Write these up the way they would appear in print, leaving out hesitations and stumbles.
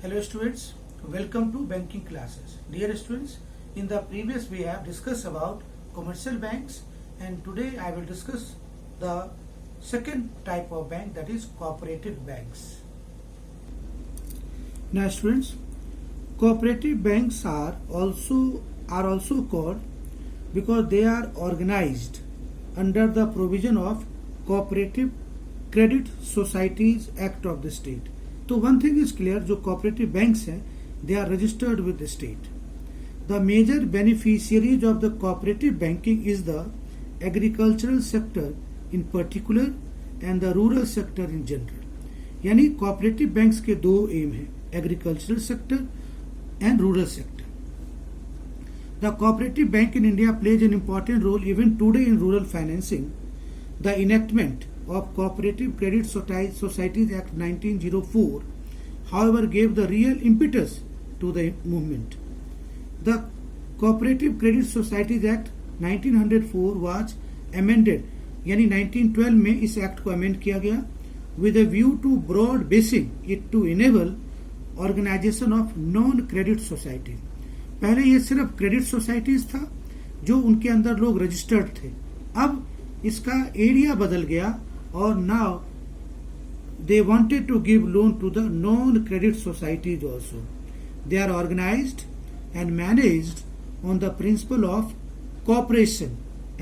Hello students, welcome to banking classes. Dear students, in the previous we have discussed about commercial banks, and today I will discuss the second type of bank, that is cooperative banks. Now students, cooperative banks are also called because they are organized under the provision of Cooperative Credit Societies Act of the state. तो one thing is clear, जो cooperative banks हैं they are registered with the state. The major beneficiaries of the cooperative banking is the agricultural sector in particular and the rural sector in general. यानी cooperative banks के दो aim हैं, agricultural sector and rural sector. The cooperative bank in India plays an important role even today in rural financing. The enactment of Cooperative Credit Societies Act 1904, however, gave the real impetus to the movement. The Cooperative Credit Societies Act 1904 was amended, यानी 1912 में इस act को amend किया गया with a view to broad basing it to enable organization of non-credit societies. पहले ये सिर्फ credit societies था जो उनके अंदर लोग रजिस्टर्ड थे. अब इसका एरिया बदल गया और now they wanted to give loan to the non-credit societies also. They are organized and managed on the principle of cooperation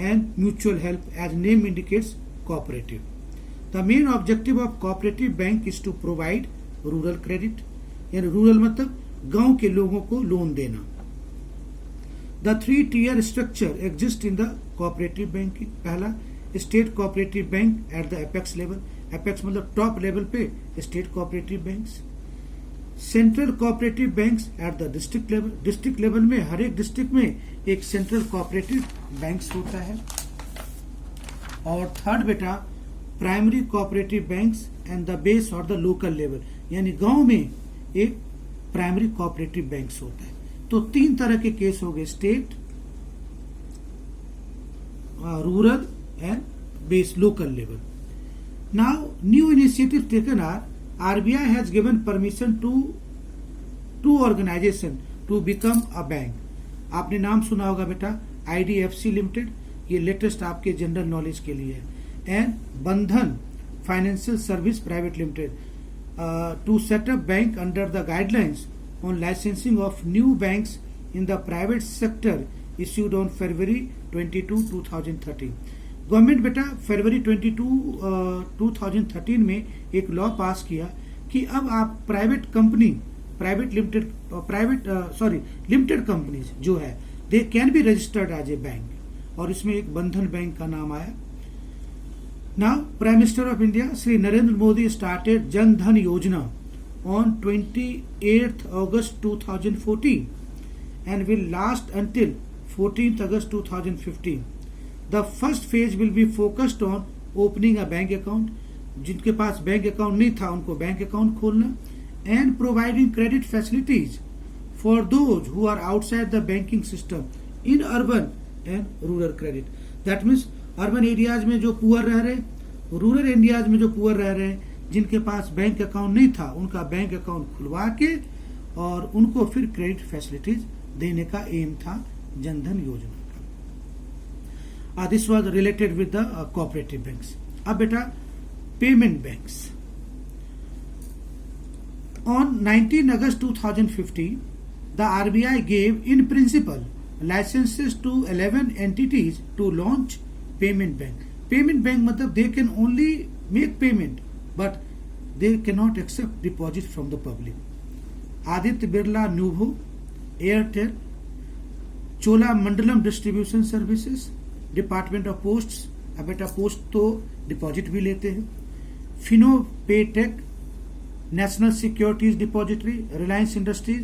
and mutual help, as name indicates, cooperative. The main objective of cooperative bank is to provide rural credit, यानी rural मतलब गांव के लोगों को loan देना. The three-tier structure exists in the cooperative banking. पहला state cooperative bank at the apex level. Apex मतलब top level पे state cooperative banks. Central cooperative banks at the district level. District level में हर एक district में एक central cooperative banks होता है. और थर्ड बेटा primary cooperative banks and the base और द लोकल लेवल, यानी गांव में एक प्राइमरी कोऑपरेटिव बैंक्स होता है. तो तीन तरह के केस हो गए, state, rural and base local level. Now new initiatives taken are RBI has given permission to two organization to become a bank. आपने नाम सुना होगा बेटा IDFC लिमिटेड, ये लेटेस्ट आपके जनरल नॉलेज के लिए है. एंड बंधन financial service private limited to set up bank under the guidelines on licensing of new banks in the private sector issued on February 22, 2013. Government बेटा फरवरी 22, 2013 में एक लॉ पास किया कि अब आप प्राइवेट कंपनी, लिमिटेड कंपनीज जो है they can be registered as a bank, और इसमें एक बंधन बैंक का नाम आया. Now prime minister of India Shri Narendra Modi started Jan Dhan Yojana on 28 August 2014 and will last until 14 August 2015. The first phase will be focused on opening a bank account. जिनके पास bank account नहीं था उनको बैंक अकाउंट खोलना, and providing credit facilities for those who are outside the banking system in urban and rural credit. That means urban areas में जो poor रह रहे, rural areas में जो पुअर रह रहे, जिनके पास बैंक अकाउंट नहीं था उनका बैंक अकाउंट खुलवा के और उनको फिर क्रेडिट फैसिलिटीज देने का एम था जनधन योजना. This was related with the cooperative banks. अब बेटा payment banks. On 19 August 2015, the RBI gave in principle licenses to 11 entities to launch payment bank. Payment bank मतलब they can only make payment, but they cannot accept deposit from the public. Aditya Birla Nuvo, Airtel, Chola Mandalam Distribution Services, department of posts. अब बेटा post तो deposit भी लेते हैं. Fino Paytech, National Securities Depository, Reliance Industries,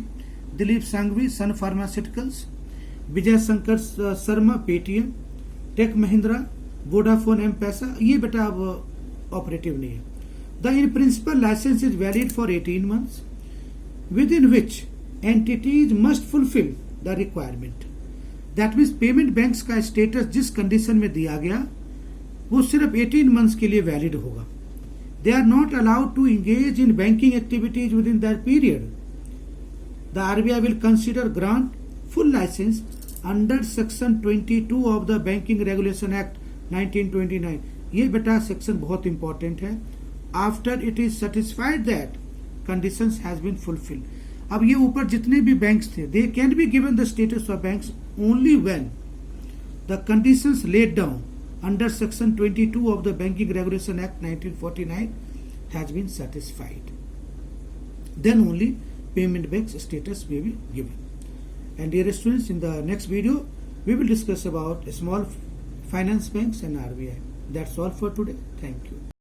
Dilip Shanghvi Sun Pharmaceuticals, Vijay Shankar Sharma Paytm, Tech Mahindra, Vodafone M Pesa, ये बेटा अब operative नहीं है. The in principle licence is valid for 18 months within which entities must fulfil the requirement. That means payment banks का status जिस condition में दिया गया वो सिर्फ 18 months के लिए वैलिड होगा. They are not allowed to engage in banking activities within that period the RBI will consider grant full license under section 22 of the Banking Regulation Act 1929. ये बेटा सेक्शन बहुत इंपॉर्टेंट है. After it is satisfied that conditions has been fulfilled. अब ये ऊपर जितने भी banks थे, they can be given the status of banks only when the conditions laid down under section 22 of the Banking Regulation Act 1949 has been satisfied. Then only payment bank status may be given. And dear students, in the next video we will discuss about small finance banks and RBI. That's all for today. Thank you.